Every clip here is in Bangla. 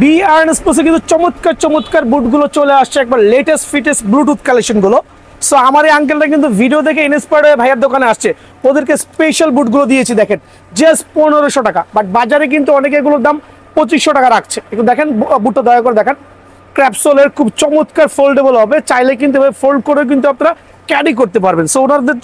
বিআরএন স্পোর্টসে কিন্তু চমৎকার চমৎকার বুটগুলো চলে আসছে, একবার লেটেস্ট ফিটেস্ট ব্লুটুথ কালেকশনগুলো। সো আমার এই আঙ্কেলটা কিন্তু ভিডিও দেখে ইন্সপায়ার্ড হয়ে ভাইয়ার দোকানে আসছে, ওদেরকে স্পেশাল বুটগুলো দিয়েছি দেখেন জাস্ট 1500 টাকা, বাট বাজারে কিন্তু অনেকে এগুলোর দাম 2500 টাকা রাখছে। একটু দেখেন বুটটা দয়া করে দেখেন, ক্র্যাপসোলের খুব চমৎকার ফোল্ডেবল হবে, চাইলে কিন্তু ফোল্ড করে কিন্তু আপনারা ক্যারি করতে পারবেন। সো ওনাদের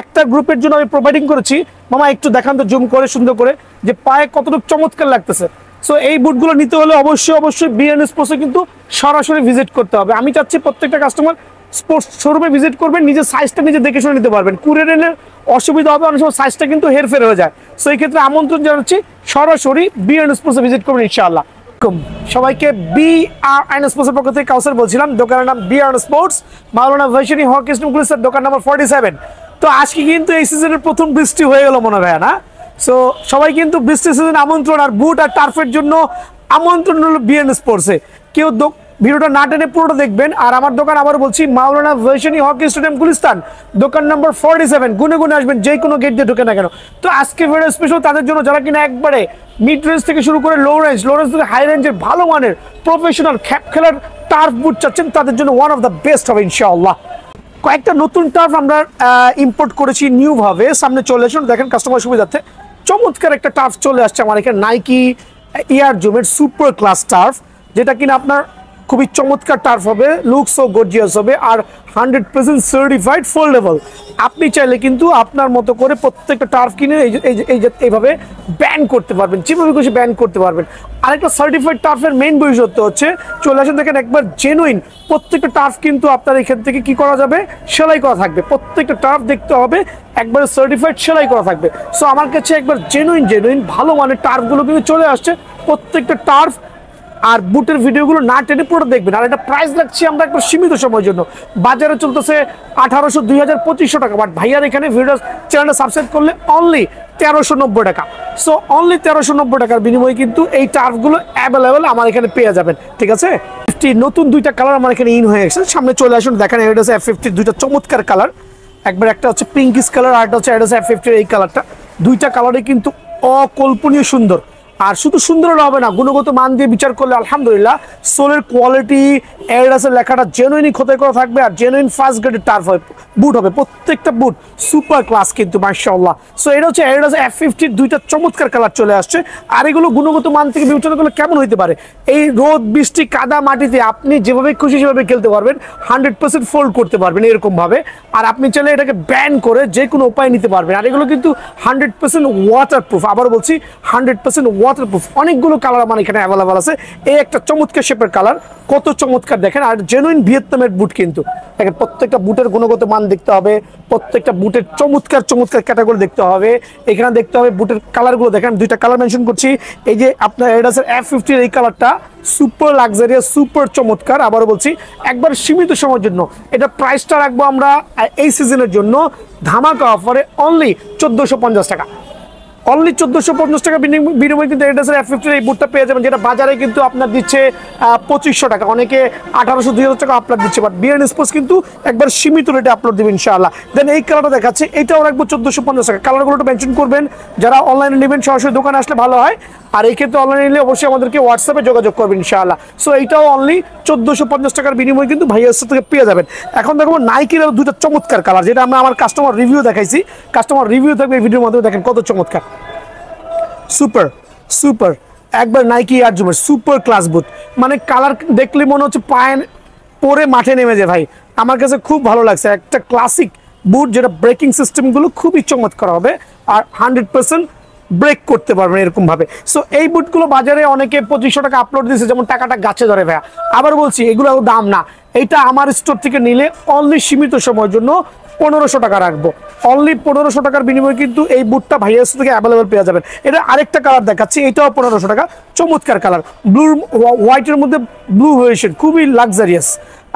একটা গ্রুপের জন্য আমি প্রোভাইডিং করেছি। মামা একটু দেখান তো জুম করে সুন্দর করে যে পায়ে কতটুকু চমৎকার লাগতেছে। সো এই বুটগুলো নিতে হলে অবশ্যই বিআরএন স্পোর্টসে কিন্তু সরাসরি ভিজিট করতে হবে। আমি চাচ্ছি প্রত্যেকটা কাস্টমার স্পোর্টস শোরুমে ভিজিট করবেন, নিজের সাইজটা নিজে দেখে শুনে নিতে পারবেন। কুরিয়ারের অসুবিধা হবে, অনেক সময় সাইজটা কিন্তু হেরফের হয়ে যায়। সো এই ক্ষেত্রে আমন্ত্রণ জানাচ্ছি সরাসরি বিআরএন স্পোর্টসে ভিজিট করবেন ইনশাআল্লাহ। সবাইকে বিআরএন স্পোর্টসের পক্ষ থেকে কাউসার বলছিলাম, দোকানের নাম বিআরএন স্পোর্টস, মাওলানা ভাইশানী হক ইসলাম স্যার, দোকান নাম্বার 47। তো আজকে কিন্তু এই সিজনের প্রথম বৃষ্টি হয়ে গেল মনে হয় না। সো সবাই কিন্তু বৃষ্টির সিজন আমন্ত্রণ, আর বুট আর টার্ফের জন্য আমন্ত্রণ হলো বিআরএন স্পোর্টসে। কেউ ভিডিওটা না টেনে পুরোটা দেখবেন। আর আমার দোকান আবার বলছি, মাওলানা ভাইশানী হক স্টেডিয়াম গুলিস্তান, দোকান নাম্বার 47। গুনে গুনে আসবেন, যে কোনো গেট দিয়ে ঢুকে না কেন। তো আজকে ভিডিও স্পেশাল তাদের জন্য যারা কিনা একবারে মিড রেঞ্জ থেকে শুরু করে লো রেঞ্জ থেকে হাই রেঞ্জের ভালো মানের প্রফেশনাল খ্যাপ খেলার টার্ফ বুট চাচ্ছেন, তাদের জন্য ওয়ান অফ দ্য বেস্ট হবে ইনশাআল্লাহ। কয়েকটা নতুন টার্ফ আমরা ইম্পোর্ট করেছি নিউ ভাবে, সামনে চলে আসুন দেখেন কাস্টমার সুবিধার্থে। চমৎকার একটা টার্ফ চলে আসছে আমার এখানে, নাইকি এয়ার জুমের সুপার ক্লাস টার্ফ, যেটা কিনা আপনার খুবই চমৎকার টার্ফ হবে, লুকস ও গর্জিয়াস হবে, আর 100% সার্টিফাইড ফোল্ডেবল। আপনি চাইলে কিন্তু আপনার মতো করে প্রত্যেকটা টার্ফ কিনে এইভাবে ব্যান করতে পারবেন, যেভাবে খুশি ব্যান করতে পারবেন। আরেকটা সার্টিফাইড টার্ফের মেইন বৈশিষ্ট্য হচ্ছে, চলে আসেন দেখেন একবার জেনুইন প্রত্যেকটা টার্ফ কিন্তু আপনার এখান থেকে কি করা যাবে, সেলাই করা থাকবে। প্রত্যেকটা টার্ফ দেখতে হবে একবারে সার্টিফাইড সেলাই করা থাকবে। সো আমার কাছে একবার জেনুইন ভালো মানের টার্ফগুলো কিন্তু চলে আসছে। প্রত্যেকটা টার্ফ আর বুটের ভিডিওগুলো না টেনে পুরো দেখবেন। আর এটা প্রাইস রাখছি আমরা একবার সীমিত সময়ের জন্য, বাজারে চলতেছে 1800, 2000, 2500 টাকা, বাট ভাইয়ার এখানে ভিডিও চ্যানেলটা সাবস্ক্রাইব করলে অনলি 1390 টাকা। সো অনলি 1390 টাকার বিনিময়ে কিন্তু এই টার্ফগুলো অ্যাভেলেবেল আমার এখানে পেয়ে যাবেন, ঠিক আছে। নতুন দুইটা কালার আমার এখানে ইন হয়ে গেছে, সামনে চলে আসুন দেখেন। এটা হচ্ছে F50 দুইটা চমৎকার কালার, একবার একটা হচ্ছে পিঙ্কিশ কালার, আর একটা হচ্ছে F50 এই কালারটা। দুইটা কালারে কিন্তু অকল্পনীয় সুন্দর। আর শুধু সুন্দর হবে না, গুণগত মান দিয়ে বিচার করলে আলহামদুলিল্লাহ সোলের কোয়ালিটি, এডিডাসের লেখাটা জেনুইনই খোদাই করা থাকবে, আর জেনুইন ফার্স্ট গ্রেডের টার্ফ বুট হবে প্রত্যেকটা বুট, সুপার ক্লাস কিন্তু মাশাআল্লাহ। সো এটা হচ্ছে এডিডাস F50 দুইটা চমৎকার কালার চলে আসছে। আর এগুলো গুণগত মান থেকে বিবেচনা করলে কেমন হতে পারে, এই রোদ বৃষ্টি কাদা মাটিতে আপনি যেভাবে খুশি সেভাবে খেলতে পারবেন, 100% ফোল্ড করতে পারবেন এরকম ভাবে। আর আপনি চাইলে এটাকে ব্যান করে যে কোনো উপায় নিতে পারবেন। আর এগুলো কিন্তু 100% ওয়াটারপ্রুফ, আবার বলছি 100% ওয়াটারপ্রুফ। অনেকগুলো কালার আমার এখানে অ্যাভেলেবল আছে। এই একটা চমৎকার শেপের কালার, কত চমৎকার দেখেন। আর জেনুইন ভিয়েতনামের বুট কিন্তু দেখেন, প্রত্যেকটা বুটের গুণগত মান দেখতে হবে, প্রত্যেকটা বুটের চমৎকার ক্যাটাগরি দেখতে হবে। এখানে দেখতে হবে বুটের কালারগুলো দেখেন, দুইটা কালার মেনশন করছি। এই যে আপনার এডিডাসের F50 এই কালারটা সুপার লাক্সারিয়াস, সুপার চমৎকার। আবারও বলছি একবার সীমিত সময়ের জন্য এটা প্রাইসটা রাখবো আমরা এই সিজনের জন্য ধামাকা অফারে অনলি 1450 টাকা। অনলি 1450 টাকা বিনিময়ে কিন্তু এডিডাসের F50 এই বুটটা পেয়ে যাবেন, যেটা বাজারে কিন্তু আপনার দিচ্ছে 2500 টাকা, অনেকে 1800, 2000 টাকা আপলোড দিচ্ছে। বাট বিআরএন স্পোর্টস কিন্তু একবার সীমিত রেটে আপলোড দেবে ইনশাআল্লাহ। দেন এই কালারটা দেখাচ্ছে, এটাও রাখবো 1450 টাকা। কালারগুলো একটু মেনশন করবেন, যারা অনলাইনে নেবেন সরাসরি দোকানে আসলে ভালো হয়। আর এই ক্ষেত্রে অনলাইনে নিলে অবশ্যই আমাদেরকে হোয়াটসঅ্যাপে যোগাযোগ করবেন ইনশাআল্লাহ। সো এইটাও অনলি 1450 টাকার বিনিময়ে কিন্তু ভাইয়ার থেকে পেয়ে যাবেন। এখন দেখো নাইকির দুটো চমৎকার কালার, যেটা আমরা আমার কাস্টমার রিভিউ দেখাইছি, কাস্টমার রিভিউ থাকবে এই ভিডিওর মাধ্যমে। দেখেন কত চমৎকার, সুপার একবার নাইকি এয়ার জুমের সুপার ক্লাস বুট। মানে কালার দেখলে মনে হচ্ছে পায়ে পরে মাঠে নেমে যায় ভাই, আমার কাছে খুব ভালো লাগছে। একটা ক্লাসিক বুট, যেটা ব্রেকিং সিস্টেমগুলো খুবই চমৎকার হবে, আর 100% ব্রেক করতে পারবেন এরকম ভাবে। সো এই বুটগুলো বাজারে অনেকে 2500 টাকা আপলোড দিয়েছে, যেমন টাকাটা গাছে ধরে ভাইয়া। আবার বলছি এগুলো দাম না, এইটা আমার স্টোর থেকে নিলে অনলি সীমিত সময়ের জন্য 1500 টাকা রাখবো। অনলি 1500 টাকার বিনিময়ে কিন্তু এই বুটটা ভাইয়ার থেকে অ্যাভেলেবেল পেয়ে যাবেন। এটা আরেকটা কালার দেখাচ্ছি, এটাও 1500 টাকা, চমৎকার কালার, ব্লু হোয়াইটের মধ্যে ব্লু ভেরিয়েশন, খুবই লাক্সারিয়াস।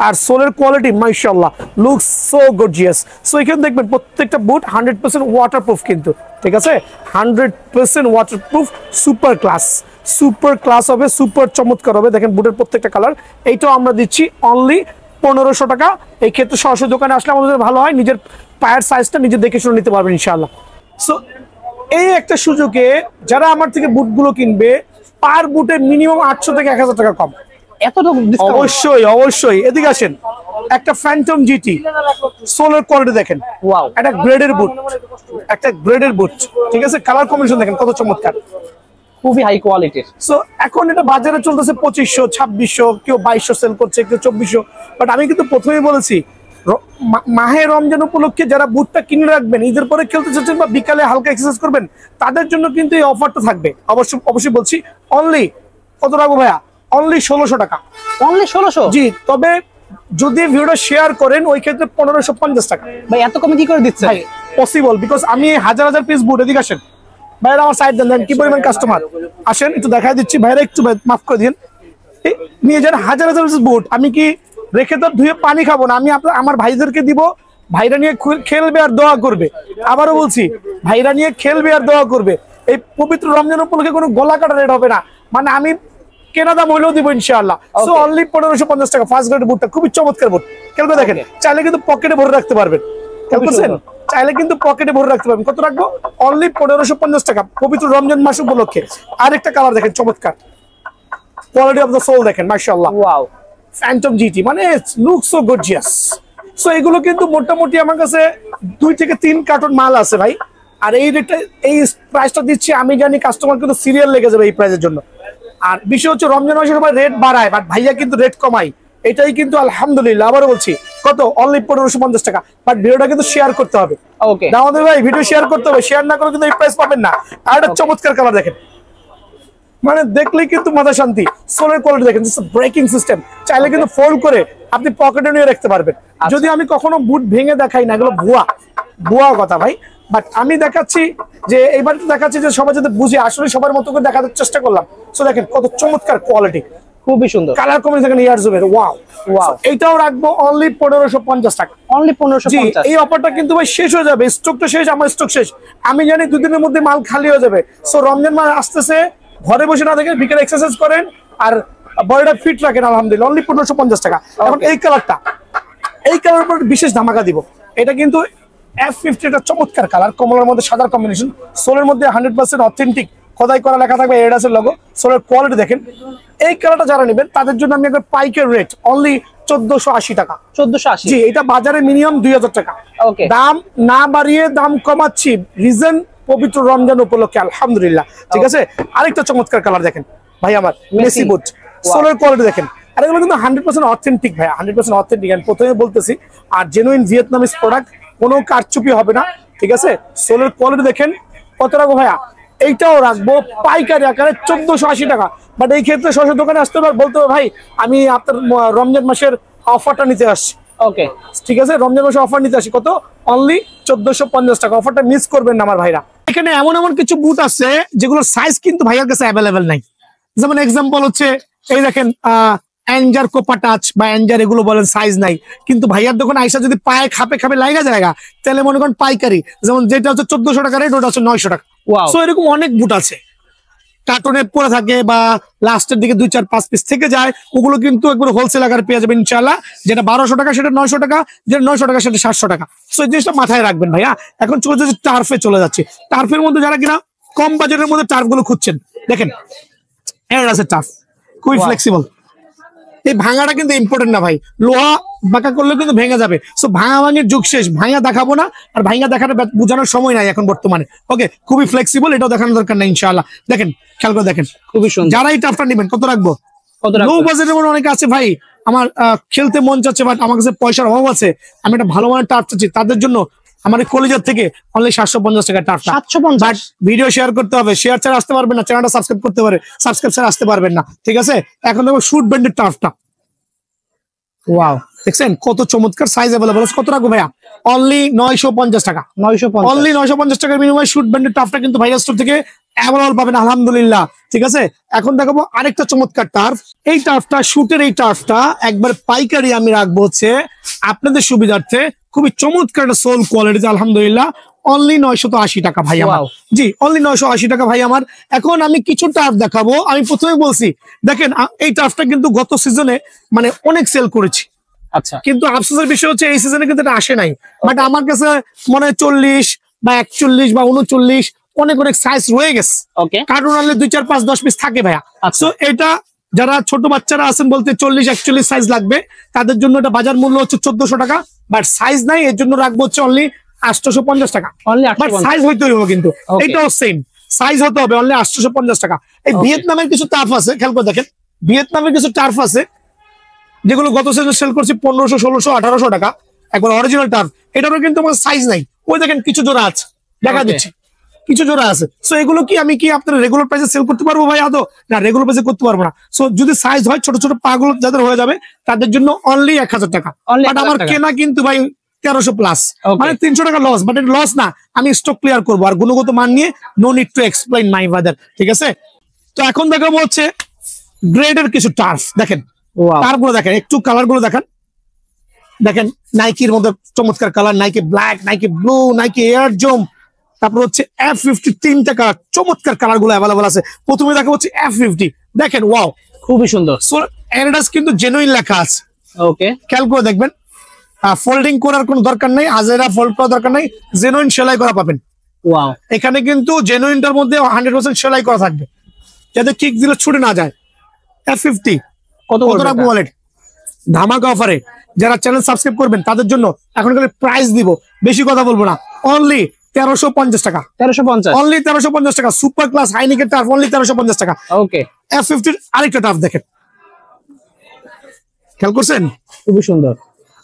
আর সোলের কোয়ালিটি মাশাআল্লাহ, লুকস সো গর্জিয়াস। সো এখানে দেখবেন প্রত্যেকটা বুট 100% ওয়াটারপ্রুফ কিন্তু, ঠিক আছে, 100% ওয়াটারপ্রুফ, সুপার ক্লাস হবে, সুপার চমৎকার হবে। দেখেন বুটের প্রত্যেকটা কালার। এইটাও আমরা দিচ্ছি অনলি 1500 টাকা। এই ক্ষেত্রে সরাসরি দোকানে আসলে আমাদের ভালো হয়, নিজের পায়ের সাইজটা নিজে দেখে শুনে নিতে পারবেন ইনশাআল্লাহ। সো এই একটা সুযোগে যারা আমার থেকে বুটগুলো কিনবে পার বুটে মিনিমাম 800 থেকে 1000 টাকা কম। এতটুকু ডিসকাউন্ট? অবশ্যই অবশ্যই। এদিকে আসেন, একটা ফ্যান্টম জিটি সোলার কোয়ালিটি দেখেন, ওয়াও, একটা গ্রেডের বুট, একটা গ্রেডের বুট, ঠিক আছে? কালার কম্বিনেশন দেখেন কত চমৎকার, খুবই হাই কোয়ালিটির। সো এখন এটা বাজারে চলতেছে 2500, 2600, কেউ 2200 সেল করছে, কেউ 2400। বাট আমি কিন্তু প্রথমেই বলেছি মাহে রমজান উপলক্ষে যারা বুটটা কিনে রাখবেন, ঈদের পরে খেলতে চাচ্ছেন বা বিকালে হালকা এক্সারসাইজ করবেন, তাদের জন্য কিন্তু এই অফারটা থাকবে। অবশ্যই অবশ্যই বলছি, অনলি কত রাখবো ভাইয়া? অনলি 1600 টাকা। অনলি 1600? জি, তবে যদি ভিডিওটা শেয়ার করেন ওই ক্ষেত্রে 1550 টাকা। ভাই এত কমে কি করে দিচ্ছে? ভাই পসিবল, বিকজ আমি হাজার হাজার পিস বুট, এদিকে আসেন ভাইরা আমার সাইড দেন, কি পরিমাণ কাস্টমার আসেন একটু দেখাই দিচ্ছি। ভাইরা একটু মাফ করে দিন, নিয়ে যান হাজার হাজার পিস বুট। আমি কি রেখে তো ধুয়ে পানি খাবো না, আমি আমার ভাইদেরকে দিব, ভাইরা নিয়ে খেলবে আর দোয়া করবে। আবারও বলছি, ভাইরা নিয়ে খেলবে আর দোয়া করবে। এই পবিত্র রমজান উপলক্ষে কোনো গলা কাটা রেট হবে না, মানে আমি কেনা দাম হইলেও দিব ইনশাআল্লাহ। সো অনলি 1550 টাকা ফার্স্ট গ্রেড বুটটা, খুবই চমৎকার বুট। খেলবে দেখেন, চাইলে কিন্তু পকেটে ভরে রাখতে পারবেন, খেলতেছেন চাইলে কিন্তু পকেটে ভরে রাখতে পারবেন। কত রাখবো? অনলি 1550 টাকা পবিত্র রমজান মাস উপলক্ষে। আরেকটা কালার দেখেন চমৎকার, কোয়ালিটি অফ দ্য সোল দেখেন মাশাআল্লাহ। ওয়াও, ফ্যান্টম জিটি, মানে লুক সো গর্জিয়াস। সো এগুলো কিন্তু মোটামুটি আমার কাছে 2 থেকে 3 কার্টন মাল আছে ভাই। আর এই রেটটা, এই প্রাইসটা দিচ্ছি, আমি জানি কাস্টমার কিন্তু সিরিয়াল লেগে যাবে এই প্রাইসের জন্য। আর বিষয় হচ্ছে রমজান মাসে সবাই রেট বাড়ায়, বাট ভাইয়া কিন্তু রেট কমাই, এটাই কিন্তু আলহামদুলিল্লাহ। আবারও বলছি, কত? অনলি 1550 টাকা। বাট ভিডিওটা কিন্তু শেয়ার করতে হবে। ওকে, আমাদের ভাই ভিডিও শেয়ার করতে হবে, শেয়ার না করে কিন্তু এই প্রাইস পাবেন না। আর একটা চমৎকার কালার দেখেন, মানে দেখলেই কিন্তু মাথা শান্তি। সোলের কোয়ালিটি দেখেন, ব্রেকিং সিস্টেম, চাইলে কিন্তু ফোল্ড করে আপনি পকেটে নিয়ে রাখতে পারবেন। যদি আমি কখনো বুট ভেঙে দেখাই না, এগুলো ভুয়া ভুয়া কথা ভাই। বাট আমি দেখাচ্ছি যে এইবার দেখাচ্ছি যে সবাই যাতে বুঝে, আসলে সবার মতো করে দেখানোর চেষ্টা করলাম। সো দেখেন কত চমৎকার কোয়ালিটি, খুবই সুন্দর কালার কম্বিনেশন দেখেন, ইয়ার জুমের ওয়াও ওয়াও। এইটাও রাখবো অনলি 1550 টাকা। অনলি 1550। এই অফারটা কিন্তু ভাই শেষ হয়ে যাবে, স্টকটা শেষ, আমার স্টক শেষ। আমি জানি 2 দিনের মধ্যে মাল খালি হয়ে যাবে। সো রমজান মাস আসতেছে, ঘরে বসে না দেখেন, বিকেলে এক্সারসাইজ করেন আর বডিটা ফিট রাখেন, আলহামদুলিল্লাহ। অনলি 1550 টাকা। এখন এই কালারটা, এই কালার উপর বিশেষ ধামাকা দিব। এটা কিন্তু F50, একটা চমৎকার কালার, কমলার মধ্যে সাদার কম্বিনেশন, সোলের মধ্যে 100% অথেন্টিক খোদাই করা লেখা থাকবে এডিডাসের লোগো। সোলের কোয়ালিটি দেখেন। এই কালারটা যারা নেবেন তাদের জন্য আমি একবার পাইকের রেট অনলি 1480 টাকা। 1480? জি, এটা বাজারে মিনিমাম 2000 টাকা। ওকে, দাম না বাড়িয়ে দাম কমাচ্ছি, রিজন পবিত্র রমজান উপলক্ষে, আলহামদুলিল্লাহ। ঠিক আছে, আরেকটা চমৎকার কালার দেখেন ভাই, আমার মেসি বুট, সোলের কোয়ালিটি দেখেন। আর এগুলো কিন্তু 100% অথেন্টিক ভাই, 100% অথেন্টিক। আমি প্রথমে বলতেছি, আর জেনুইন ভিয়েতনামিজ প্রোডাক্ট, কোনো কারচুপি হবে না। ঠিক আছে, সোলের কোয়ালিটি দেখেন। কত রাখবো ভাইয়া? এইটাও রাখবো পাইকারি আকারে 1480 টাকা। বাট এই ক্ষেত্রে সরাসরি দোকানে আসতে হবে, বলতে হবে ভাই আমি আপনার রমজান মাসের অফারটা নিতে আসছি। ওকে, ঠিক আছে, রমজান মাসে অফার নিতে আসি। কত? অনলি 1450 টাকা। অফারটা মিস করবেন না আমার ভাইরা। এখানে এমন এমন কিছু বুট আছে যেগুলোর সাইজ কিন্তু ভাইয়ার কাছে অ্যাভেলেবেল নাই। যেমন এক্সাম্পল হচ্ছে এই দেখেন, অ্যাঞ্জার কোপা টাচ বা অ্যাঞ্জার, এগুলো বলেন সাইজ নাই, কিন্তু ভাইয়ার দোকানে আইসা যদি পায়ে খাপে খাপে লাগা জায়গা, তাহলে মনে করেন পাইকারি, যেমন যেটা হচ্ছে 1400 টাকা রেট, ওটা হচ্ছে 900 টাকা। সো এরকম অনেক বুট আছে, কার্টনে পরে থাকে বা লাস্টের দিকে 2, 4, 5 পিস থেকে যায়, ওগুলো কিন্তু একবার হোলসেল আকারে পেয়ে যাবেন ইনশাআল্লাহ। যেটা 1200 টাকা সেটা 900 টাকা, যেটা 900 টাকা সেটা 700 টাকা। সো এই জিনিসটা মাথায় রাখবেন ভাইয়া। এখন চলে যাচ্ছে টার্ফে, চলে যাচ্ছে টার্ফের মধ্যে যারা কিনা কম বাজেটের মধ্যে টার্ফ গুলো খুঁজছেন, দেখেন এর আছে টার্ফ, খুবই ফ্লেক্সিবল। এই ভাঙাটা কিন্তু ইম্পর্টেন্ট না ভাই, লোহা বাঁকা করলে কিন্তু ভেঙে যাবে। সো ভাঙা ভাঙির যুগ শেষ, ভাঙা দেখাবো না, আর ভাঙা দেখাটা বোঝানোর সময় নাই এখন বর্তমানে। ওকে, খুবই ফ্লেক্সিবল, এটাও দেখানোর দরকার নাই ইনশাআল্লাহ। দেখেন, খেয়াল করে দেখেন, খুবই সুন্দর। যারা এই টাফটা নেবেন, কত রাখবো? লো বাজেটের মধ্যে অনেকে আছে ভাই, আমার খেলতে মন চাচ্ছে, বাট আমার কাছে পয়সার অভাব আছে, আমি একটা ভালো মানের টাফ চাচ্ছি, তাদের জন্য আমার কলেজের থেকে অনলি 750 টাকা টাফটা। 750? ভিডিও শেয়ার করতে হবে, শেয়ার ছাড়া আসতে পারবেন না, চ্যানেলটা সাবস্ক্রাইব করতে পারে, সাবস্ক্রাইব ছাড়া আসতে পারবেন না। ঠিক আছে, এখন দেখো শুট ব্যান্ডের টাফটা, ওয়াও, দেখছেন কত চমৎকার, সাইজ अवेलेबल। কত রাখবো ভাইয়া? অনলি 950 টাকা। 950? অনলি 950 টাকার বিনিময়ে শুট ব্যান্ডের টাফটা কিন্তু ভাইয়া স্টোর থেকে অ্যাভেলেবল পাবেন, আলহামদুলিল্লাহ। ঠিক আছে, এখন দেখাবো আরেকটা চমৎকার টার্ফ। এই টার্ফটা, শুটের এই টার্ফটা একবার পাইকারি আমি রাখবো হচ্ছে আপনাদের সুবিধার্থে, খুবই চমৎকার একটা সোল কোয়ালিটি, আলহামদুলিল্লাহ। অনলি 980 টাকা ভাই আমার। জি, অনলি 980 টাকা ভাই আমার। এখন আমি কিছু টার্ফ দেখাবো। আমি প্রথমে বলছি, দেখেন এই টার্ফটা কিন্তু গত সিজনে মানে অনেক সেল করেছি। আচ্ছা, কিন্তু আফসোসের বিষয় হচ্ছে এই সিজনে কিন্তু এটা আসে নাই। বাট আমার কাছে মনে হয় 40 বা 41 বা 39 অনেক অনেক সাইজ রয়ে গেছে। ওকে, কার্টুন আনলে 2, 4, 5, 10 পিস থাকে ভাইয়া। আচ্ছা। তো এটা যারা ছোট বাচ্চারা আছেন বলতে 40-41 সাইজ লাগবে, তাদের জন্য এটা বাজার মূল্য হচ্ছে 1400 টাকা। বাট সাইজ নাই, এর জন্য রাখবো হচ্ছে অনলি 850 টাকা। Only but 850। সাইজ হইতে হবে কিন্তু, Okay. এটাও সেম সাইজ হতে হবে, অনলি 850 টাকা। এই Okay. ভিয়েতনামের কিছু টার্ফ আছে, খেয়াল করে দেখেন, ভিয়েতনামের কিছু টার্ফ আছে যেগুলো গত সিজনে সেল করছি 1500, 1600, 1800 টাকা, একবার অরিজিনাল টার্ফ। এটারও কিন্তু আমার সাইজ নাই, ওই দেখেন কিছু জোড়া আছে, দেখা Okay. দিচ্ছি কিছু জোড়া আছে। সো এগুলো কি আমি কি আপনার রেগুলার প্রাইসে সেল করতে পারবো ভাই? আদৌ না, রেগুলার প্রাইসে করতে পারবো না। সো যদি সাইজ হয়, ছোট ছোট পা গুলো যাদের হয়ে যাবে তাদের জন্য অনলি 1000 টাকা। Only বাট 1000 আমার টাকা। কেনা কিন্তু ভাই 1300 প্লাস, Okay. মানে 300 টাকা লস। বাট এটা লস না, আমি স্টক ক্লিয়ার করবো। আর গুণগত মান নিয়ে no need to explain my brother, ঠিক আছে? তো এখন দেখাবো হচ্ছে গ্রেডের কিছু টার্ফ। দেখেন ওয়াও, টার্ফ গুলো দেখেন, একটু কালার গুলো দেখেন। দেখেন নাইকির মধ্যে চমৎকার colour, Nike black, Nike blue, Nike air zoom, তারপর হচ্ছে F50, 3টা কালার, চমৎকার কালার গুলো অ্যাভেলেবল আছে। প্রথমে দেখা হচ্ছে F50, দেখেন ওয়াও, খুবই সুন্দর। সো অ্যাডিডাস কিন্তু জেনুইন লেখা আছে, ওকে, খেয়াল করে দেখবেন। ফোল্ডিং করার কোনো দরকার নেই, আজেরা ফোল্ড করার দরকার নেই, জেনুইন সেলাই করা পাবেন। ওয়াও, এখানে কিন্তু জেনুইনটার মধ্যে 100% সেলাই করা থাকবে, যাতে কিক দিলে ছুটে না যায়। F50 কত কত পড়বে রাখবো এটা? ওয়ালেট ধামাকা অফারে যারা চ্যানেল সাবস্ক্রাইব করবেন তাদের জন্য এখন খালি প্রাইস দিব, বেশি কথা বলবো না, অনলি 1350 টাকা। 1350। অনলি 1350 টাকা। সুপার ক্লাস হাইনিকের টার্ফ অনলি 1350 টাকা। ওকে, F50 আরেকটা টার্ফ দেখেন, খেয়াল করছেন? খুবই সুন্দর,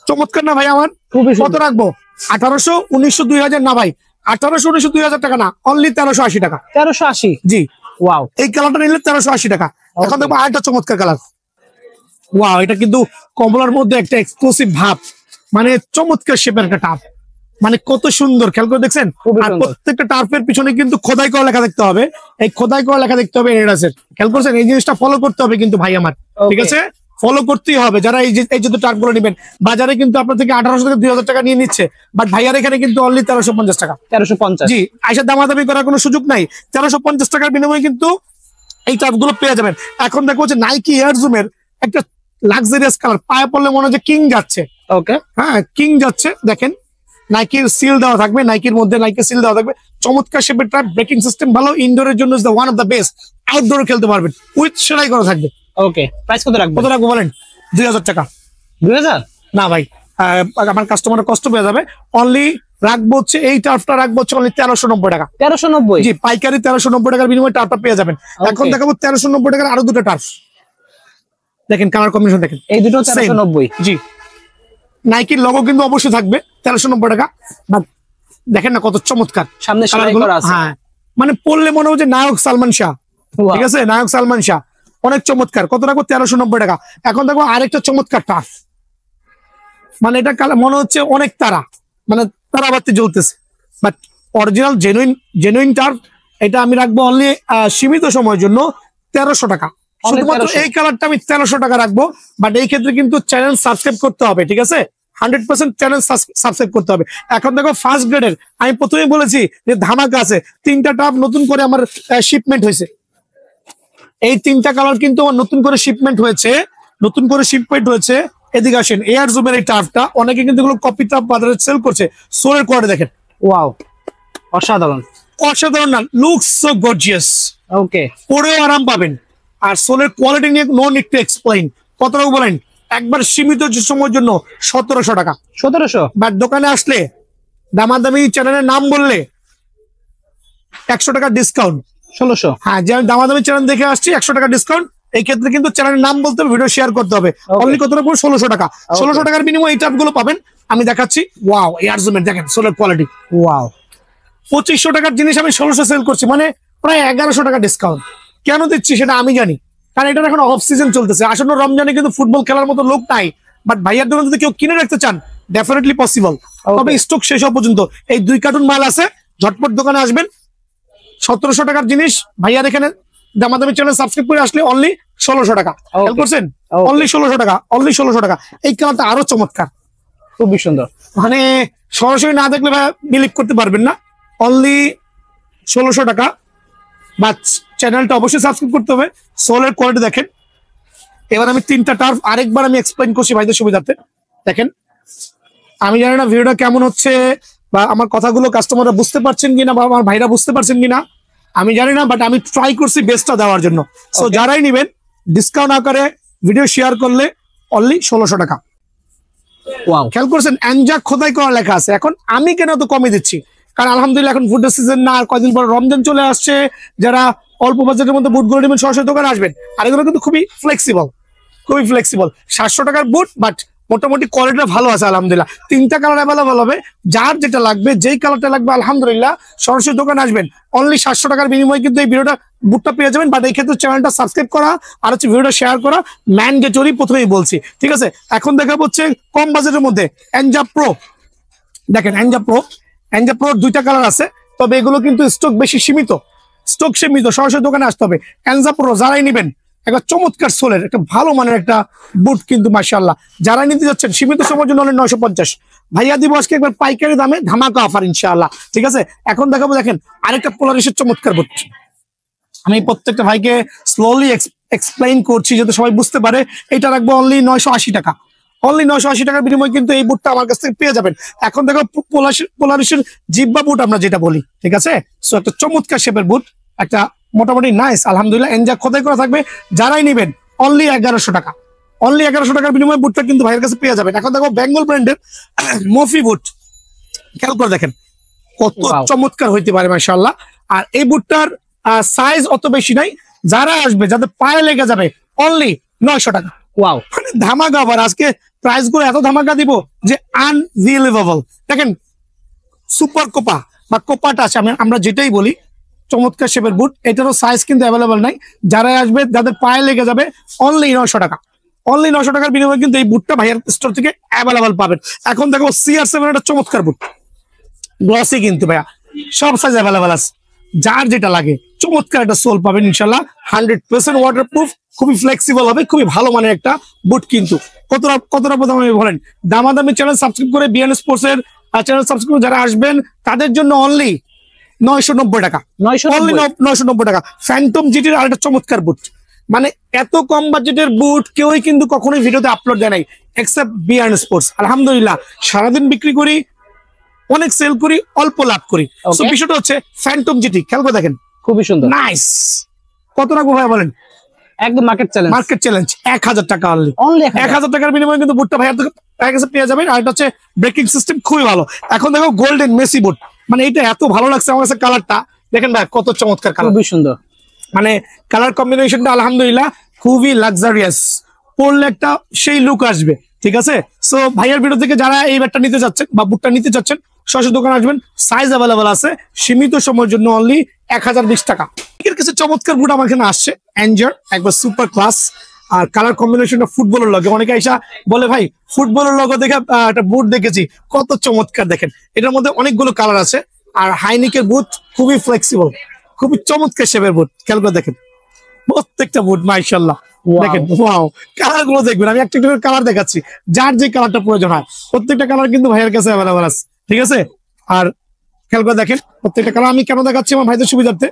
চমৎকার না ভাই? আমার খুবই কত সুন্দর। রাখবো? 1800, 1900, 2000 না ভাই, 1800, 1900, 2000 টাকা না, অনলি 1380 টাকা। 1380। জি, ওয়াও, এই কালারটা নিলে 1380 টাকা। এখন দেখবো আরেকটা চমৎকার কালার। ওয়াও, এটা কিন্তু কমলার মধ্যে একটা এক্সক্লুসিভ ভাব, মানে চমৎকার শেপের একটা টার্ফ, মানে কত সুন্দর, খেয়াল করে দেখছেন? খুবই আর সুন্দর। প্রত্যেকটা টার্ফের পিছনে কিন্তু খোদাই করা লেখা দেখতে হবে, এই খোদাই করা লেখা দেখতে হবে এডিডাসের, খেয়াল করছেন? এই জিনিসটা ফলো করতে হবে কিন্তু ভাই আমার, ঠিক Okay. আছে? ফলো করতেই হবে। যারা এই যে টার্ফ গুলো নেবেন, বাজারে কিন্তু আপনার থেকে 1800 থেকে 2000 টাকা নিয়ে নিচ্ছে, বাট ভাইয়ার এখানে কিন্তু অনলি 1350 টাকা। 1350। জি, আইসা দামাদামি করার কোনো সুযোগ নাই। 1350 টাকার বিনিময়ে কিন্তু এই টার্ফ গুলো পেয়ে যাবেন। এখন দেখো হচ্ছে নাইকি এয়ার জুমের একটা লাক্সারিয়াস কালার, পায়ে পড়লে মনে হয় যে কিং যাচ্ছে। ওকে, হ্যাঁ, কিং যাচ্ছে। দেখেন নাইকির সিল দেওয়া থাকবে, নাইকির মধ্যে নাইকি সিল দেওয়া থাকবে, চমৎকার শেপের টার্ফ, ব্রেকিং সিস্টেম ভালো, ইনডোরের জন্য is the one of the best. আউটডোরে খেলতে পারবেন, উইথ সেলাই করা থাকবে। ওকে, প্রাইস কত রাখবো? কত রাখবো বলেন? 2000 টাকা। 2000। না ভাই, আমার কাস্টমারের কষ্ট পেয়ে যাবে। অনলি রাখবো হচ্ছে এই টার্ফটা রাখবো হচ্ছে অনলি 1390 টাকা। 1390। জি, পাইকারি 1390 টাকার বিনিময়ে টার্ফটা পেয়ে যাবেন। এখন Okay. দেখাবো 1390 টাকার আরো দুটো টার্ফ। দেখেন কালার কম্বিনেশন দেখেন, এই দুটো Same. 1390। জি, নাইকির লোগো কিন্তু অবশ্যই থাকবে 1390 টাকা। বাট দেখেন না কত চমৎকার সামনে সেলাই কালারগুলো। করা আছে। হ্যাঁ, মানে পড়লে মনে হচ্ছে নায়ক সালমান শাহ, Wow. ঠিক আছে? নায়ক সালমান শাহ, অনেক চমৎকার। কত রাখবো? 1390 টাকা। এখন দেখো আরেকটা চমৎকার টার্ফ, মানে এটা মনে হচ্ছে অনেক তারা, মানে তারাবাতি জ্বলতেছে, বাট অরিজিনাল জেনুইন টার্ফ। এটা আমি রাখবো অনলি সীমিত সময়ের জন্য 1300 টাকা। শুধুমাত্র 1300 এই কালারটা আমি 1300 টাকা রাখবো। বাট এই ক্ষেত্রে কিন্তু চ্যানেল সাবস্ক্রাইব করতে হবে, ঠিক আছে? 100% চ্যানেল সাবস্ক্রাইব করতে হবে। এখন দেখো ফার্স্ট গ্রেডের, আমি প্রথমেই বলেছি যে ধামাকা আছে, 3টা টার্ফ নতুন করে আমার শিপমেন্ট হয়েছে। এই 3টা কালার কিন্তু আমার নতুন করে শিপমেন্ট হয়েছে। এদিকে আসেন, এয়ার জুমের এই টার্ফটা অনেকে কিন্তু কপি টার্ফ বাজারে সেল করছে। সোলের কোয়ালিটি দেখেন, ওয়াও, অসাধারণ। অসাধারণ না? লুকস সো গর্জিয়াস, ওকে, পরেও আরাম পাবেন। আর সোলের কোয়ালিটি নিয়ে নো নিড টু এক্সপ্লেইন। কত টাকা বলেন? একবার সীমিত সময়ের জন্য 1700 টাকা। 1700। বাট দোকানে আসলে দামাদামি চ্যানেলের নাম বললে 100 টাকা ডিসকাউন্ট। 1600। হ্যাঁ, যে আমি দামাদামি চ্যানেল দেখে আসছি, 100 টাকা ডিসকাউন্ট। এই ক্ষেত্রে কিন্তু চ্যানেলের নাম বলতে হবে, ভিডিও শেয়ার করতে হবে। অনলি কত টাকা? 1600 টাকা। 1600 টাকার বিনিময়ে এই টাপ গুলো পাবেন। আমি দেখাচ্ছি, ওয়াও, এয়ার জুমের দেখেন সোলের কোয়ালিটি। ওয়াও, 2500 টাকার জিনিস আমি 1600 সেল করছি, মানে প্রায় 1100 টাকা ডিসকাউন্ট। কেন দিচ্ছি সেটা আমি জানি, কারণ এটা এখন অফ সিজন চলতেছে। আসন্ন রমজানে কিন্তু ফুটবল খেলার মতো লোক নাই, বাট ভাইয়ার দোকান যদি কেউ কিনে রাখতে চান, ডেফিনেটলি পসিবল। তবে স্টক শেষ হওয়া পর্যন্ত এই 2 কার্টুন মাল আছে, ঝটপট দোকানে আসবেন। 1700 টাকার জিনিস ভাইয়ার এখানে দামাদামি চ্যানেল সাবস্ক্রাইব করে আসলে অনলি 1600 টাকা। খেয়াল করছেন? অনলি 1600 টাকা, অনলি 1600 টাকা। এই কালারটা আরো চমৎকার, খুবই সুন্দর। মানে সরাসরি না দেখলে ভাই বিলিভ করতে পারবেন না। অনলি 1600 টাকা। বাট চ্যানেলটা অবশ্যই সাবস্ক্রাইব করতে হবে। সোলের কোয়ালিটি দেখেন। এবার আমি 3টা টার্ফ আরেকবার আমি এক্সপ্লেইন করছি ভাইদের সুবিধার্থে। দেখেন, আমি জানি না ভিডিওটা কেমন হচ্ছে, বা আমার কথাগুলো কাস্টমাররা বুঝতে পারছেন কিনা বা আমার ভাইরা বুঝতে পারছেন কিনা আমি জানি না, বাট আমি ট্রাই করছি বেস্টটা দেওয়ার জন্য। সো যারাই নেবেন ডিসকাউন্ট আকারে ভিডিও শেয়ার করলে অনলি 1600 টাকা। ওয়াও, খেয়াল করছেন এনজাক খোদাই করা লেখা আছে। এখন আমি কেন তো কমে দিচ্ছি, কারণ আলহামদুলিল্লাহ এখন বুটের সিজন না, আর কয়েকদিন পর রমজান চলে আসছে। যারা অল্প বাজেটের মধ্যে বুটগুলো নেবেন সরাসরি দোকানে আসবেন। আর এগুলো কিন্তু খুবই ফ্লেক্সিবল, 700 টাকার বুট, বাট মোটামুটি কোয়ালিটিটা ভালো আছে আলহামদুলিল্লাহ। 3টা কালার অ্যাভেলেবল হবে, যার যেটা লাগবে, যেই কালারটা লাগবে আলহামদুলিল্লাহ সরাসরি দোকানে আসবেন। অনলি 700 টাকার বিনিময়ে কিন্তু এই ভিডিওটা বুটটা পেয়ে যাবেন। বাট এই ক্ষেত্রে চ্যানেলটা সাবস্ক্রাইব করা আর হচ্ছে ভিডিওটা শেয়ার করা ম্যান্ডেটরি, প্রথমেই বলছি, ঠিক আছে। এখন দেখাবো হচ্ছে কম বাজেটের মধ্যে এনজা প্রো। দেখেন এনজা প্রোর 2টা কালার আছে, তবে এগুলো কিন্তু স্টক বেশি সীমিত, সরাসরি দোকানে আসতে হবে। এনজা প্রো যারাই নেবেন একটা চমৎকার সোলের একটা ভালো মানের একটা বুট কিন্তু মাশাআল্লাহ। যারা নিতে যাচ্ছেন সীমিত সময়ের জন্য হলে 950 ভাইয়া দিব আজকে একবার পাইকারি দামে ধামাকা অফার ইনশাআল্লাহ, ঠিক আছে। এখন দেখাবো দেখেন আরেকটা পোলারিসের চমৎকার বুট। আমি প্রত্যেকটা ভাইকে স্লোলি এক্সপ্লেইন করছি যাতে সবাই বুঝতে পারে। এটা রাখবো অনলি 980 টাকা। অনলি 980 টাকার বিনিময়ে কিন্তু এই বুটটা আমার কাছ থেকে পেয়ে যাবেন। এখন দেখো পোলারিসের জিব্বা বুট আমরা যেটা বলি, ঠিক আছে। সো একটা চমৎকার শেপের বুট, একটা মোটামুটি নাইস আলহামদুলিল্লাহ। এনজা খোদাই করা থাকবে, যারাই নেবেন অনলি 1100 টাকা। অনলি 1100 টাকার বিনিময়ে বুটটা কিন্তু ভাইয়ের কাছে পেয়ে যাবেন। এখন দেখো বেঙ্গল ব্র্যান্ডের মফি বুট, খেয়াল করে দেখেন কত চমৎকার হইতে পারে মাশাআল্লাহ। আর এই বুটটার সাইজ অত বেশি নাই, যারা আসবে যাদের পায়ে লেগে যাবে অনলি 900 টাকা। ওয়াও, মানে ধামাকা আবার আজকে প্রাইস গুলো এত ধামাকা দিব যে আনবিলিভেবল। দেখেন সুপার কোপা বা কোপাটা আছে, আমরা যেটাই বলি, চমৎকার শেপের বুট। এটারও সাইজ কিন্তু অ্যাভেলেবল নাই, যারা আসবে যাদের পায়ে লেগে যাবে অনলি 900 টাকা। অনলি 900 টাকার বিনিময়ে কিন্তু এই বুটটা ভাইয়ের স্টোর থেকে অ্যাভেলেবল পাবেন। এখন দেখো CR7 একটা চমৎকার বুট, গ্লসি কিন্তু ভাইয়া, সব সাইজ অ্যাভেলেবল আছে, যার যেটা লাগে চমৎকার একটা সোল পাবেন ইনশাল্লাহ। 100% ওয়াটারপ্রুফ, খুবই ফ্লেক্সিবল হবে, খুবই ভালো মানের একটা বুট কিন্তু। কতটা দামি বলেন, দামাদামি চ্যানেল সাবস্ক্রাইব করে বিএন স্পোর্টস এর চ্যানেল সাবস্ক্রাইব করে যারা আসবেন তাদের জন্য অনলি 990 টাকা। 990 টাকা। ফ্যান্টম জিটির আরেকটা চমৎকার বুট, মানে এত কম বাজেটের বুট কেউই কিন্তু কখনোই ভিডিওতে আপলোড দেয় নাই এক্সেপ্ট বিএন স্পোর্টস। আলহামদুলিল্লাহ সারাদিন বিক্রি করি, অনেক সেল করি, অল্প লাভ করি। তো বিষয়টা হচ্ছে ফ্যান্টম জিটি, খেয়াল করে দেখেন খুবই সুন্দর, নাইস। কত রাখবো ভাই বলেন? একদম মার্কেট চ্যালেঞ্জ 1000 টাকা অনলি। অনলি 1000 টাকার বিনিময়ে কিন্তু বুটটা ভাইয়ের কাছে পেয়ে যাবেন। আর এটা হচ্ছে ব্রেকিং সিস্টেম খুবই ভালো। এখন দেখো গোল্ডেন মেসি বুট, মানে এটা এত ভালো লাগছে আমার কাছে কালারটা, দেখেন ভাই কত চমৎকার কালার, খুবই সুন্দর। মানে কালার কম্বিনেশনটা আলহামদুলিল্লাহ খুবই লাক্সারিয়াস, পরলে একটা সেই লুক আসবে, ঠিক আছে। সো ভাইয়ার ভিডিও থেকে যারা এই ব্যাটটা নিতে যাচ্ছেন বা বুটটা নিতে যাচ্ছেন সরাসরি দোকানে আসবেন, সাইজ অ্যাভেলেবল আছে, সীমিত সময়ের জন্য অনলি 1020 টাকা। এর কিছু চমৎকার বুট আমার এখানে আসছে, এনজার একবার সুপার ক্লাস। আর কালার কম্বিনেশনটা ফুটবলের লগে, অনেকে আইসা বলে ভাই ফুটবলের লগে দেখে একটা বুট দেখেছি, কত চমৎকার। দেখেন এটার মধ্যে অনেকগুলো কালার আছে। আর হাইনিকের বুট খুবই ফ্লেক্সিবল, খুবই চমৎকার শেপের বুট, খেয়াল করে দেখেন প্রত্যেকটা বুট মাশাআল্লাহ। দেখেন ওয়াও, কালার গুলো দেখবেন, আমি একটা কালার দেখাচ্ছি, যার যে কালারটা প্রয়োজন হয় প্রত্যেকটা কালার কিন্তু ভাইয়ের কাছে অ্যাভেলেবল আছে, ঠিক আছে। আর খেয়াল করে দেখেন প্রত্যেকটা কালার আমি কেন দেখাচ্ছি আমার ভাইদের সুবিধার্থে,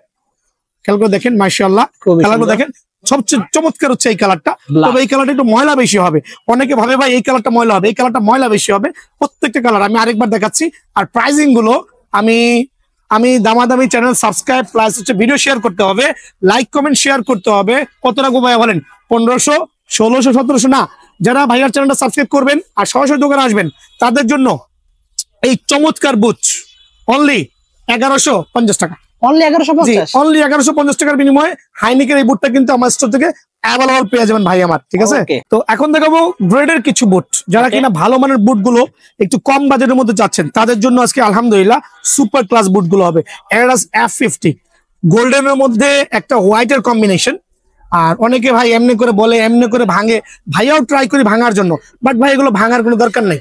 খেয়াল করে দেখেন মাশাআল্লাহ কালারগুলো দেখেন। সবচেয়ে চমৎকার হচ্ছে এই কালারটা, তবে এই কালারটা একটু ময়লা বেশি হবে। অনেকে ভাবে ভাই এই কালারটা ময়লা হবে, এই কালারটা ময়লা বেশি হবে। প্রত্যেকটা কালার আমি আরেকবার দেখাচ্ছি। আর প্রাইসিং গুলো আমি দামাদামি চ্যানেল সাবস্ক্রাইব প্লাস হচ্ছে ভিডিও শেয়ার করতে হবে, লাইক কমেন্ট শেয়ার করতে হবে। কত রাখবো ভাইয়া বলেন? 1500, 1600, 1700 না। যারা ভাইয়ার চ্যানেলটা সাবস্ক্রাইব করবেন আর সরাসরি দোকানে আসবেন তাদের জন্য এই চমৎকার বুট অনলি 1150 টাকা। অনলি 1150, অনলি 1150 টাকার বিনিময়ে হাইনিকের এই বুটটা কিন্তু আমার স্টোর থেকে অ্যাভেলেবল পেয়ে যাবেন ভাই আমার, ঠিক আছে। তো এখন দেখাবো গ্রেডের কিছু বুট, যারা কিনা ভালো মানের বুট গুলো একটু কম বাজেটের মধ্যে যাচ্ছেন তাদের জন্য আজকে আলহামদুলিল্লাহ সুপার ক্লাস বুট গুলো হবে। এরাস F50 গোল্ডেনের মধ্যে একটা হোয়াইটের কম্বিনেশন। আর অনেকে ভাই এমনি করে বলে, এমনি করে ভাঙে, ভাইয়াও ট্রাই করি ভাঙার জন্য, বাট ভাই এগুলো ভাঙার কোনো দরকার নেই।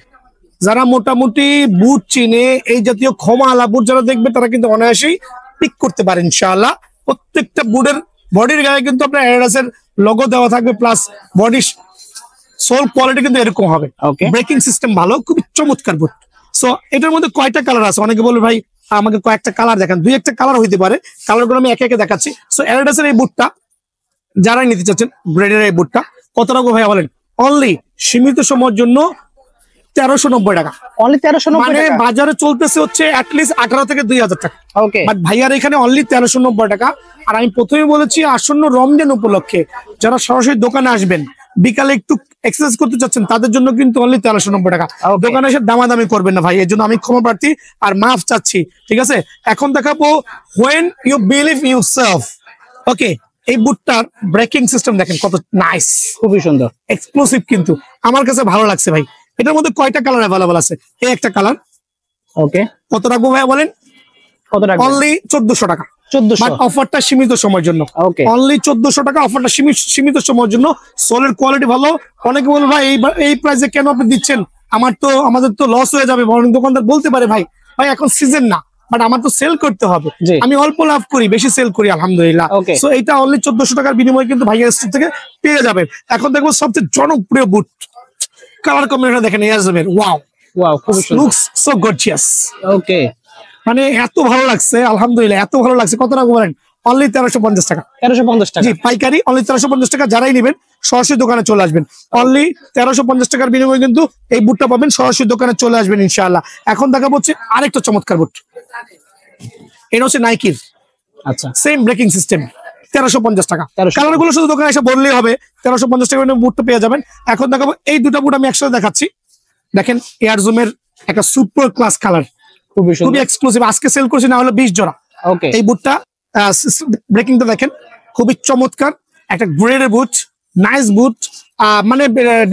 যারা মোটামুটি বুট চিনে, এই জাতীয় ক্ষমা আলা বুট যারা দেখবে তারা কিন্তু অনায়াসেই পিক করতে পারে ইনশাআল্লাহ। প্রত্যেকটা বুটের বডির গায়ে কিন্তু আপনার অ্যাডিডাসের লোগো দেওয়া থাকবে, প্লাস বডি সোল কোয়ালিটি কিন্তু এরকম হবে। ব্রেকিং সিস্টেম ভালো, খুবই চমৎকার বুট। সো এটার মধ্যে কয়টা কালার আছে? অনেকে বলবে ভাই আমাকে কয়েকটা কালার দেখান, 2-1টা কালার হইতে পারে, কালারগুলো আমি একে একে দেখাচ্ছি। সো অ্যাডিডাসের এই বুটটা যারাই নিতে চাচ্ছেন, গ্রেডের এই বুটটা কত রাখবো ভাইয়া বলেন? অনলি সীমিত সময়ের জন্য 1390 টাকা। অনলি 1390 মানে টাকা। বাজারে চলতেছে হচ্ছে অ্যাটলিস্ট 18 থেকে 2000 টাকা। ওকে, বাট ভাইয়ার এখানে অনলি 1390 টাকা। আর আমি প্রথমে বলেছি আসন্ন রমজান উপলক্ষে যারা সরাসরি দোকানে আসবেন, বিকালে একটু এক্সারসাইজ করতে চাচ্ছেন, তাদের জন্য কিন্তু অনলি 1390 টাকা। Okay. দোকানে এসে দামাদামি করবেন না ভাই, এর জন্য আমি ক্ষমা প্রার্থী আর মাফ চাচ্ছি, ঠিক আছে? এখন দেখাবো when you believe you serve. Okay, এই বুটটার ব্রেকিং সিস্টেম দেখেন কত নাইস, খুবই সুন্দর। এক্সক্লুসিভ, কিন্তু আমার কাছে ভালো লাগছে ভাই। এটার মধ্যে কয়টা কালার অ্যাভেলেবল আছে? এই একটা কালার। ওকে, কত রাখবো ভাই বলেন? কত টাকা? অনলি 1400 টাকা। 1400। বাট অফারটা সীমিত সময়ের জন্য। ওকে, অনলি 1400 টাকা, অফারটা সীমিত সময়ের জন্য। সোলের কোয়ালিটি ভালো। অনেকে বলবে ভাই এই প্রাইসে কেন আপনি দিচ্ছেন, আমাদের তো লস হয়ে যাবে। বরং দোকানদার বলতে পারে ভাই এখন সিজন না, বাট আমার তো সেল করতে হবে, জি। আমি অল্প লাভ করি, বেশি সেল করি আলহামদুলিল্লাহ। Okay. সো এইটা অনলি 1400 টাকার বিনিময়ে কিন্তু ভাইয়ের স্টোর থেকে পেয়ে যাবেন। এখন দেখবো সবচেয়ে জনপ্রিয় বুট, কালার কম্বিনেশন দেখেন এয়ারজমের। ওয়াও, ওয়াও, খুবই সুন্দর। Looks so gorgeous. ওকে, মানে এত ভালো লাগছে আলহামদুলিল্লাহ, এত ভালো লাগছে। কত টাকা বলেন? অনলি 1350 টাকা। 1350 টাকা। জি, পাইকারি অনলি 1350 টাকা। যারাই নেবেন সরাসরি দোকানে চলে আসবেন। অনলি 1350 টাকার বিনিময়ে কিন্তু এই বুটটা পাবেন, সরাসরি দোকানে চলে আসবেন ইনশাআল্লাহ। এখন দেখা হচ্ছে আরেকটা চমৎকার বুট, এটা হচ্ছে নাইকির, আচ্ছা, সেম ব্রেকিং সিস্টেম, 1350 টাকা। 1350 কালার গুলো শুধু দোকানে এসে বললেই হবে, 1350 টাকা বুটটা পেয়ে যাবেন। এখন দেখাবো এই দুটা বুট আমি একসাথে দেখাচ্ছি। দেখেন এয়ারজুমের একটা সুপার ক্লাস কালার, খুবই খুবই সুন্দর। এক্সক্লুসিভ। আজকে সেল করছি না হলে 20 জোড়া। ওকে, এই বুটটা ব্রেকিংটা দেখেন খুবই চমৎকার, একটা গ্রেডের বুট, নাইস বুট। মানে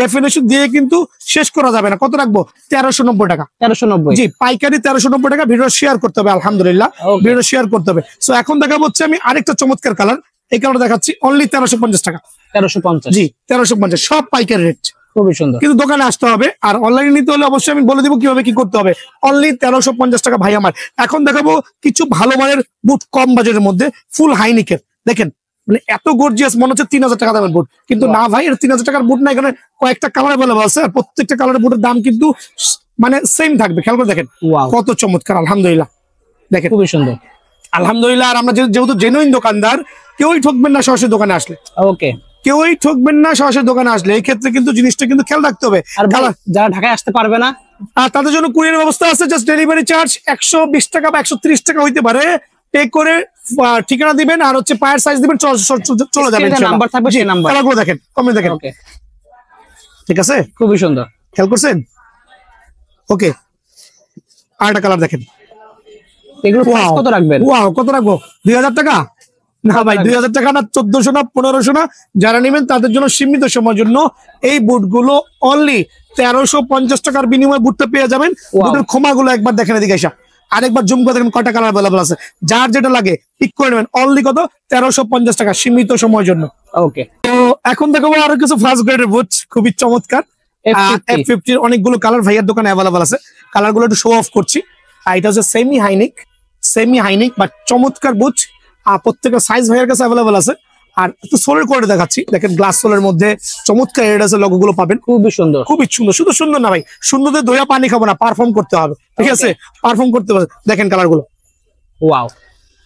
ডেফিনেশন দিয়ে কিন্তু শেষ করা যাবে না। কত রাখবো? 1390 টাকা। 1390। জি, পাইকারি 1390 টাকা। ভিডিও শেয়ার করতে হবে আলহামদুলিল্লাহ, Okay. ভিডিও শেয়ার করতে হবে। সো এখন দেখা হচ্ছে আমি আরেকটা চমৎকার কালার, এই কালার দেখাচ্ছি অনলি 1350 টাকা। 1350। জি, 1350, সব পাইকারি রেট। খুবই সুন্দর। কিন্তু দোকানে আসতে হবে, আর অনলাইনে নিতে হলে অবশ্যই আমি বলে দিব কিভাবে কি করতে হবে। অনলি 1350 টাকা ভাই আমার। এখন দেখাবো কিছু ভালো মানের বুট কম বাজেটের মধ্যে, ফুল হাইনিকের। দেখেন মানে এত গর্জিয়াস, মনে হচ্ছে 3000 টাকা দামের বুট, কিন্তু না ভাই, এটা 3000 টাকার বুট না। এখানে কয়েকটা কালার অ্যাভেলেবল আছে, আর প্রত্যেকটা কালারের বুটের দাম কিন্তু মানে সেম থাকবে। খেয়াল করে দেখেন ওয়াও, কত চমৎকার, আলহামদুলিল্লাহ। দেখেন খুবই সুন্দর। আলহামদুলিল্লাহ। আর আমরা যেহেতু জেনুইন দোকানদার, কেউই ঠকবেন না সরাসরি দোকানে আসলে, ওকে। কেউই ঠকবেন না সরাসরি দোকানে আসলে। এই ক্ষেত্রে কিন্তু জিনিসটা কিন্তু খেয়াল রাখতে হবে। আর ভাই, যারা ঢাকায় আসতে পারবে না, আর তাদের জন্য কুরিয়ার ব্যবস্থা আছে। জাস্ট ডেলিভারি চার্জ 120 টাকা বা 130 টাকা হইতে পারে। পে করে ঠিকানা দিবেন আর হচ্ছে পায়ের সাইজ দিবেন, চলে যাবেন। নাম্বার থাকবে, সেই নাম্বার। কালারগুলো দেখেন, কমে দেখেন। ওকে, ঠিক আছে, খুবই সুন্দর। খেয়াল করছেন? ওকে, আরেকটা কালার দেখেন। এগুলো প্রাইস কত রাখবেন? ওয়াও, কত রাখবো? 2000 টাকা না ভাই, 2000 টাকা না, 1400 না, 1500 না। যারা নেবেন তাদের জন্য সীমিত সময়ের জন্য এই বুটগুলো অনলি 1350 টাকার বিনিময়ে বুটটা পেয়ে যাবেন। বুটের খোমাগুলো একবার দেখেন, এদিকে এসে আরেকবার জুম করে দেখেন কয়টা কালার অ্যাভেলেবল আছে। যার যেটা লাগে পিক করে নেবেন। অনলি কত? 1350 টাকা, সীমিত সময়ের জন্য। ওকে, তো এখন দেখাবো আরো কিছু ফার্স্ট গ্রেডের বুট, খুবই চমৎকার। F50 এর অনেকগুলো কালার ভাইয়ার দোকানে অ্যাভেলেবল আছে। কালার গুলো একটু শো অফ করছি। আর এটা হচ্ছে সেমি হাইনিক বা চমৎকার বুট। আর প্রত্যেকটা সাইজ ভাইয়ের কাছে অ্যাভেলেবল আছে। আর একটু সোলের কোয়ালিটি দেখাচ্ছি, দেখেন গ্লাস সোলের মধ্যে চমৎকার এডিডাসের লোগো গুলো পাবেন। খুবই সুন্দর, খুবই সুন্দর। শুধু সুন্দর না ভাই, সুন্দরদের দইয়া পানি খাবো না, পারফর্ম করতে হবে, ঠিক আছে? পারফর্ম করতে হবে। দেখেন কালার গুলো, ওয়াও।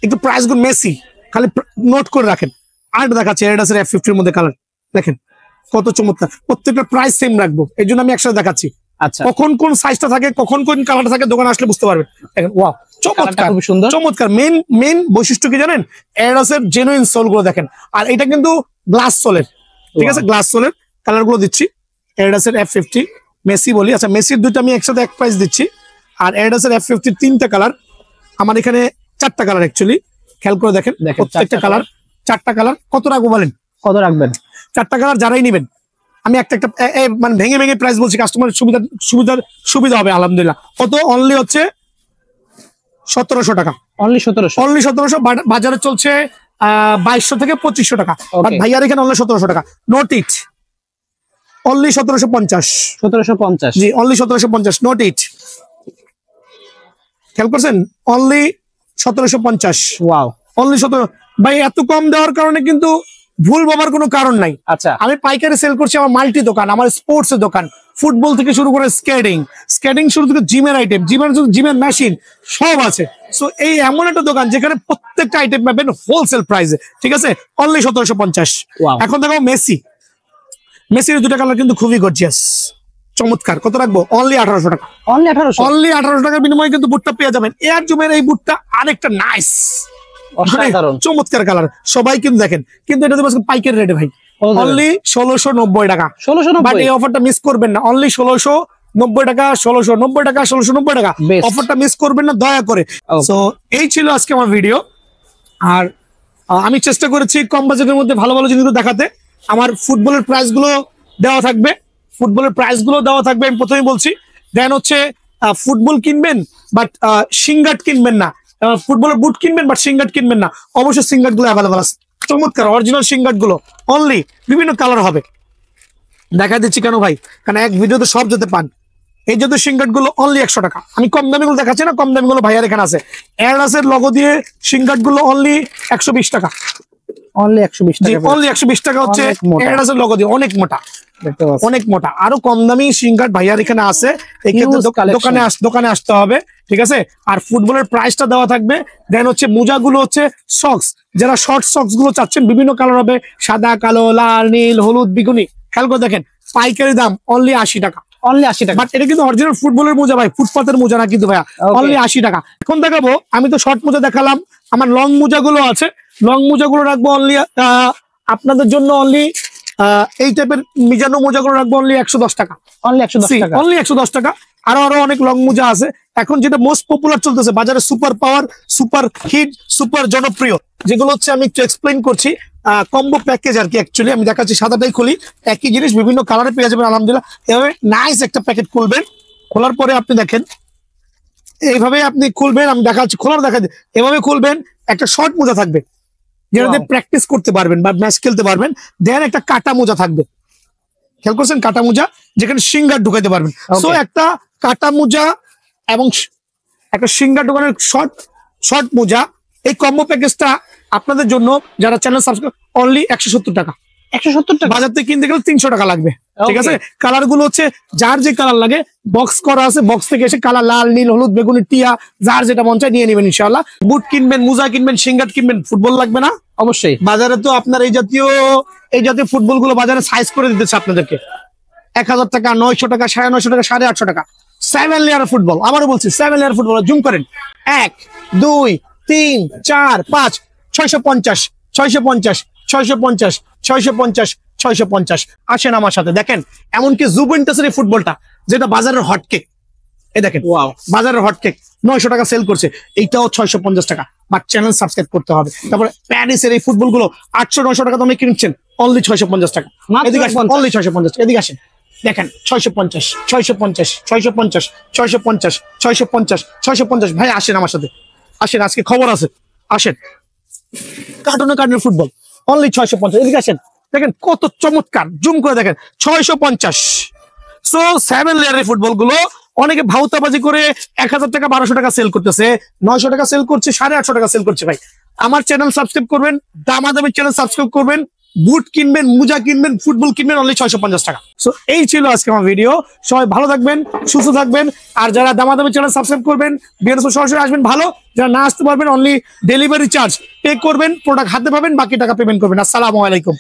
একটু প্রাইস গুলো মেসি, খালি নোট করে রাখেন। আর দেখাচ্ছি এডিডাসের F50 এর মধ্যে কালার দেখেন কত চমৎকার। প্রত্যেকটা প্রাইস সেম রাখবো, এর জন্য আমি একসাথে দেখাচ্ছি। আচ্ছা, কখন কোন সাইজটা থাকে, কখন কোন কালারটা থাকে, দোকানে আসলে বুঝতে পারবেন। দেখেন ওয়াও, চমৎকার, খুবই সুন্দর, চমৎকার। মেন বৈশিষ্ট্য কি জানেন? এডিডাসের জেনুইন সোল গুলো দেখেন। আর এটা কিন্তু গ্লাস সোলের, ঠিক আছে? গ্লাস সোলের কালার গুলো দিচ্ছি। এডিডাসের F50 মেসি বলি, আচ্ছা মেসির দুইটা আমি একসাথে এক প্রাইস দিচ্ছি। আর এডিডাসের F50 তিনটা কালার, আমার এখানে 4টা কালার অ্যাকচুয়ালি। খেয়াল করে দেখেন প্রত্যেকটা কালার, 4টা কালার। কত রাখবো বলেন? কত রাখবেন? 4টা কালার যারাই নেবেন, আমি একটা মানে ভেঙে প্রাইস বলছি, কাস্টমারের সুবিধা হবে আলহামদুলিল্লাহ। কত? অনলি হচ্ছে 1700 টাকা। অনলি 1700। বাজারে চলছে 2200 থেকে 2500 টাকা। Okay. ভাইয়ার এখানে অনলি 1700 টাকা। নোট ইট, অনলি 1750। 1750। জি, অনলি 1750। নোট ইট, খেয়াল করছেন? অনলি 1750। Wow, only 17। ভাই এত কম দেওয়ার কারণে কিন্তু ভুল ভাবার কোনো কারণ নাই। আচ্ছা, আমি পাইকারি সেল করছি, আমার মাল্টি দোকান, আমার স্পোর্টস এর দোকান, ফুটবল থেকে শুরু করে স্কেটিং শুরু থেকে জিমের আইটেম, জিমের মেশিন সব আছে। সো এই এমন একটা দোকান যেখানে প্রত্যেকটা আইটেম পাবেন হোলসেল প্রাইসে, ঠিক আছে? অনলি 1750। Wow. এখন দেখো মেসির দুটা কালার কিন্তু খুবই গর্জিয়াস, চমৎকার। কত রাখবো? অনলি 1800 টাকা। অনলি 1800। অনলি 1800 টাকার বিনিময়ে কিন্তু বুটটা পেয়ে যাবেন। এয়ার জুমের এই বুটটা আরেকটা নাইস, অসাধারণ চমৎকার কালার। সবাই কিন্তু দেখেন, কিন্তু এটা তো পাইকারি রেটে ভাই, অনলি 1690 টাকা। 1690। বাট এই অফারটা মিস করবেন না, অনলি 1690 টাকা, 1690 টাকা, 1690 টাকা। অফারটা মিস করবেন না দয়া করে। সো এই ছিল আজকে আমার ভিডিও। আর আমি চেষ্টা করেছি কম বাজেটের মধ্যে ভালো ভালো জিনিসগুলো দেখাতে। আমার ফুটবলের প্রাইস গুলো দেওয়া থাকবে, আমি প্রথমেই বলছি। দেন হচ্ছে ফুটবল কিনবেন বাট সিঙ্গার্ট কিনবেন না, ফুটবলের বুট কিনবেন বাট সিঙ্গার্ট কিনবেন না। অবশ্যই সিঙ্গার্ট গুলো অ্যাভেলেবল আছে, চমৎকার অরিজিনাল সিঙ্গার্ট গুলো, অনলি বিভিন্ন কালার হবে। দেখা দিচ্ছি কেন ভাই, কারণ এক ভিডিওতে সব যেতে পান। এই যত সিঙ্গার্ট গুলো অনলি 100 টাকা। আমি কম দামি গুলো দেখাচ্ছি না, কম দামি গুলো ভাইয়ার এখানে আছে। এয়ারলাসের লগো দিয়ে সিঙ্গার্ট গুলো অনলি 120 টাকা। অনলি 120 টাকা। অনলি 120 টাকা হচ্ছে এয়ারলাসের লগো দিয়ে, অনেক মোটা, অনেক মোটা। আরো কম দামি সিঙ্গার্ট ভাইয়ার এখানে আছে, এই ক্ষেত্রে দোকানে আসতে হবে, ঠিক আছে। আর ফুটবলের প্রাইসটা দেওয়া থাকবে। দেন হচ্ছে মোজাগুলো হচ্ছে সক্স, যারা শর্ট সক্স গুলো চাচ্ছেন বিভিন্ন কালার হবে, সাদা, কালো, লাল, নীল, হলুদ, বেগুনি। খেয়াল করে দেখেন, পাইকারি দাম অনলি 80 টাকা। অনলি 80 টাকা। বাট এটা কিন্তু অরিজিনাল ফুটবলের মোজা ভাই, ফুটপাতের মোজা না কিন্তু ভাইয়া, অনলি 80 টাকা। এখন দেখাবো, আমি তো শর্ট মোজা দেখালাম, আমার লং মোজা গুলো আছে। লং মোজা গুলো রাখবো অনলি আপনাদের জন্য, অনলি এই টাইপের মিজানো মোজা গুলো রাখবো অনলি 110 টাকা। অনলি 110 টাকা। অনলি 110 টাকা। আরো অনেক লং মোজা আছে। এখন যেটা মোস্ট পপুলার চলতেছে বাজারে, super power, super hit, super জনপ্রিয়, যেগুলো হচ্ছে আমি একটু এক্সপ্লেইন করছি। কম্বো প্যাকেজ আর কি। অ্যাকচুয়ালি আমি দেখাচ্ছি, সাদাটাই খুলি, একই জিনিস বিভিন্ন কালারে পেয়ে যাবেন আলহামদুলিল্লাহ। এভাবে নাইস একটা প্যাকেট খুলবেন, খোলার পরে আপনি দেখেন এইভাবে আপনি খুলবেন, আমি দেখাচ্ছি, খোলার দেখা যায় এভাবে খুলবেন। একটা শর্ট মোজা থাকবে যেটাতে প্র্যাকটিস করতে পারবেন বা ম্যাচ খেলতে পারবেন। দেন একটা কাটা মোজা থাকবে, খেয়াল করছেন, কাটা মোজা যেখানে সিঙ্গার ঢুকাইতে পারবেন। সো একটা কাটা মোজা এবং একটা সিঙ্গার ঢুকানোর শর্ট মোজা, এই কম্বো প্যাকেজটা আপনাদের জন্য যারা চ্যানেল সাবস্ক্রাইব, অনলি 170 টাকা। 170 টাকা। বাজার থেকে কিনতে গেলে 300 টাকা লাগবে, ঠিক আছে। কালার গুলো হচ্ছে যার যে কালার লাগে, বক্স করা আছে, বক্স থেকে এসে কালার লাল, নীল, হলুদ, বেগুনি, টিয়া, যার যেটা মন চায় নিয়ে নেবেন ইনশাআল্লাহ। বুট কিনবেন, মোজা কিনবেন, সিঙ্গার কিনবেন, ফুটবল লাগবে না? অবশ্যই। বাজারে তো আপনার এই জাতীয় ফুটবল গুলো বাজারে সাইজ করে দিতেছে আপনাদেরকে 1000 টাকা, 900 টাকা, 950 টাকা, 850 টাকা। 7 লেয়ার ফুটবল, আবারও বলছি 7 লেয়ার ফুটবল। জুম করেন, 1 2 3 4 5 650 650 650 650 650। আসেন আমার সাথে, দেখেন এমনকি জুভেন্টাসের এই ফুটবলটা, যেটা বাজারের হটকেক, এই দেখেন বাজারের হটকেক 900 টাকা সেল করছে, এইটাও 650 টাকা। বাট চ্যানেল সাবস্ক্রাইব করতে হবে। তারপরে প্যারিসের এই ফুটবল গুলো 800-900 টাকা দামে কিনছেন, অনলি 650 টাকা। এদিকে আসেন, অনলি 650। এদিকে আসেন, দেখেন 650 650 650 650 650 650। ভাই আসেন আমার সাথে, আসেন, আজকে খবর আছে, আসেন। কার্টুনের ফুটবল অনলি 650। এদিকে আসেন, দেখেন কত চমৎকার, জুম করে দেখেন 650। সো 7 লেয়ারের ফুটবল গুলো অনেকে ভাউতাবাজি করে 1000 টাকা 1200 টাকা সেল করতেছে, 900 টাকা সেল করছে, 850 টাকা সেল করছে। ভাই আমার চ্যানেল সাবস্ক্রাইব করবেন, দামাদামি চ্যানেল সাবস্ক্রাইব করবেন, বুট কিনবেন, মোজা কিনবেন, ফুটবল কিনবেন, অনলি 650 টাকা। সো এই ছিল আজকে আমার ভিডিও। সবাই ভালো থাকবেন, সুস্থ থাকবেন। আর যারা দামাদামি চ্যানেল সাবস্ক্রাইব করবেন, বিএনএস সরাসরি আসবেন ভালো, যারা না আসতে পারবেন অনলি ডেলিভারি চার্জ পে করবেন, প্রোডাক্ট হাতে পাবেন, বাকি টাকা পেমেন্ট করবেন। আসসালামু আলাইকুম।